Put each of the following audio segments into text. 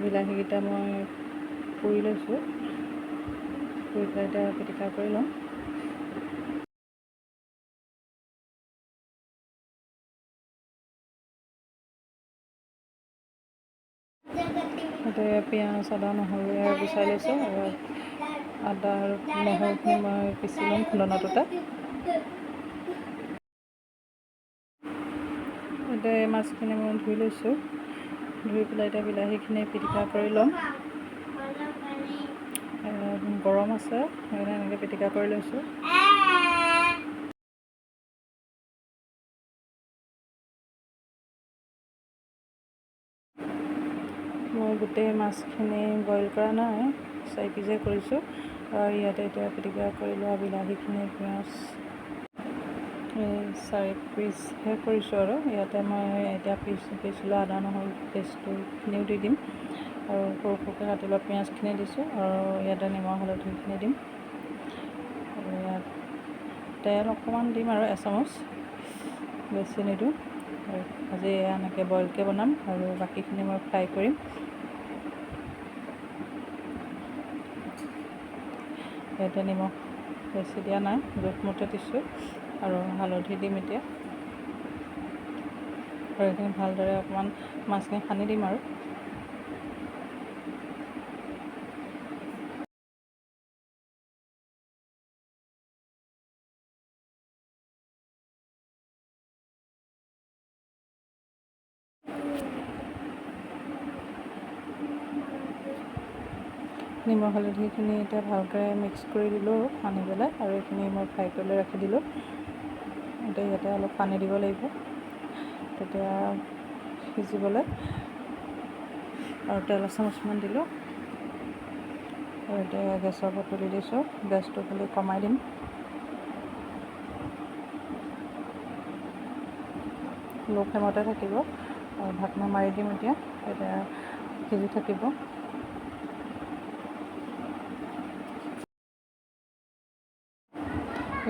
বিলাহীকেইটা মই পুৰি লৈছোঁ, পুৰি পেলাই এতিয়া পিটিকা কৰি লওঁ। এতিয়া পিঁয়াজ আদা নহৰু গুচাই লৈছোঁ আৰু আদা আৰু নহৰুখিনি মই পিচি ল'ম খুন্দনাটোতে। এতিয়া এই মাছখিনি মই ধুই লৈছোঁ, ধুই পেলাই এতিয়া বিলাহীখিনি পিটিকা কৰি ল'ম। গৰম আছে সেইকাৰণে এনেকৈ পিটিকা কৰি লৈছোঁ। মই গোটেই মাছখিনি বইল কৰা নাই, 4 পিচে কৰিছোঁ। আৰু ইয়াতে এতিয়া পিটিকা কৰি লোৱা বিলাহীখিনি পিঁয়াজ 4 পিচহে কৰিছোঁ আৰু ইয়াতে মই এতিয়া পিচ লোৱা আদা নহৰু পেষ্টখিনিও দি দিম আৰু সৰু সৰুকৈ কাটি লোৱা পিঁয়াজখিনি দিছোঁ আৰু ইয়াতে নিমখ হালধিখিনি দিম। আৰু ইয়াত তেল অকণমান দিম আৰু এচামুচ, বেছি নিদিওঁ। আজি এনেকৈ বইলকৈ বনাম আৰু বাকীখিনি মই ফ্ৰাই কৰিম। ইয়াতে নিমখ বেছি দিয়া নাই, জোখমতে দিছোঁ আৰু হালধি দিম এতিয়া। আৰু এইখিনি ভালদৰে অকণমান মাছখিনি সানি দিম আৰু নিমখ হালধিখিনি এতিয়া ভালকৈ মিক্স কৰি দিলোঁ সানি পেলাই, আৰু এইখিনি মই ফ্ৰাই কৰি ৰাখি দিলোঁ। এতিয়া ইয়াতে অলপ পানী দিব লাগিব তেতিয়া সিজিবলৈ, আৰু তেল এচামুচমান দিলোঁ। আৰু এতিয়া গেছৰ ওপৰত তুলি দিছোঁ, গেছটো খালি কমাই দিম। ল' ফ্লেমতে থাকিব আৰু ঢাকনা মাৰি দিম। এতিয়া সিজি থাকিব।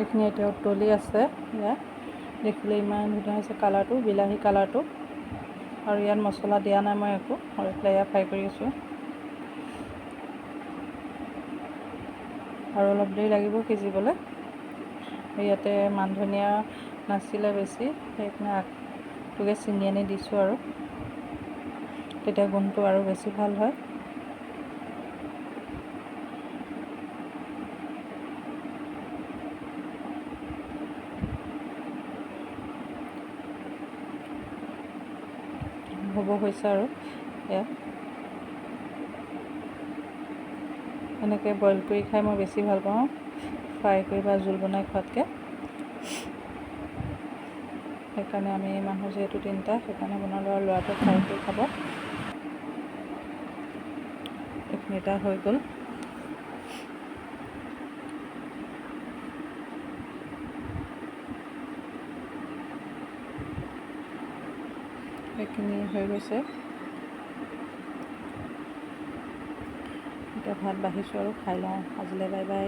এইখিনি এতিয়া উতলি আছে, ইয়াত দেখিলে ইমান ধুনীয়া হৈছে কালাৰটো, বিলাহী কালাৰটো। আৰু ইয়াত মছলা দিয়া নাই মই একো, আৰু এতিয়া এয়া ফ্ৰাই কৰি আছোঁ। আৰু অলপ দেৰি লাগিব সিজিবলৈ। ইয়াতে মান ধনিয়া নাছিলে বেছি, সেইকাৰণে আগটোকে ছিঙি আনি দিছোঁ আৰু তেতিয়া গোন্ধটো আৰু বেছি ভাল হয়। হ'ব হৈছে আৰু এয়া এনেকৈ বইল কৰি খাই মই বেছি ভাল পাওঁ, ফ্ৰাই কৰি বা জোল বনাই খোৱাতকৈ। সেইকাৰণে আমি মানুহ যিহেতু 3টা, সেইকাৰণে বনালোঁ আৰু ল'ৰাটোৱে ফ্ৰাই কৰি খাব। এইখিনি এতিয়া হৈ গ'ল। এইখিনি হৈ গৈছে, এতিয়া ভাত বাঢ়িছোঁ আৰু খাই লওঁ। আজিলৈ বাই বাই।